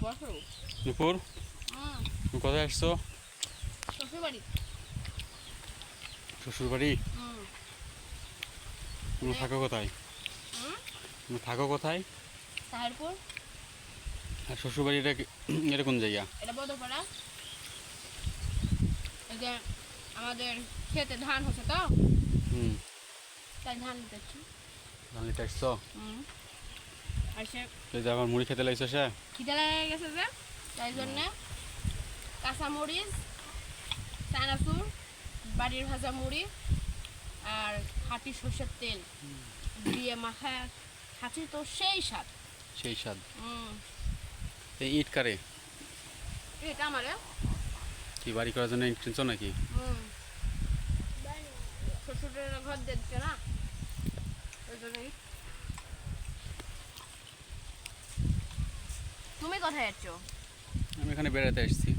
বসো। নুপুর, তুমি কোথায় আসছো? শ্বশুরবাড়ি। শ্বশুর বাড়ি? তুমি থাকো কোথায়? তুমি থাকো কোথায়? তাহারপুর। আর শ্বশুর বাড়ি এটা কোন জায়গা? এটা বদপাড়া। এই যে আমাদের খেতে ধান হচ্ছে তো, হুম, তাই ধান দিতেছি। ধান নিতে আসছো? আর সে এই যে আমার মুড়ি খেতে লাগছে সে। খিদে লেগে গেছে যে, তাই জন্যে কাঁচামরিচ, চানাচুর, বাড়ির ভাজা মুড়ি আর খাঁটি সর্ষের তেল দিয়ে মাখায় খাচ্ছি তো সেই স্বাদ। সেই স্বাদ। এই ইট কারে? এটা আমারে কি বাড়ি করার জন্য ইট কিনছো নাকি? শ্বশুরের ঘর দিচ্ছে না, ওই জন্যই। তুমি কোথায় যাচ্ছ? আমি এখানে বেড়াতে আসছি।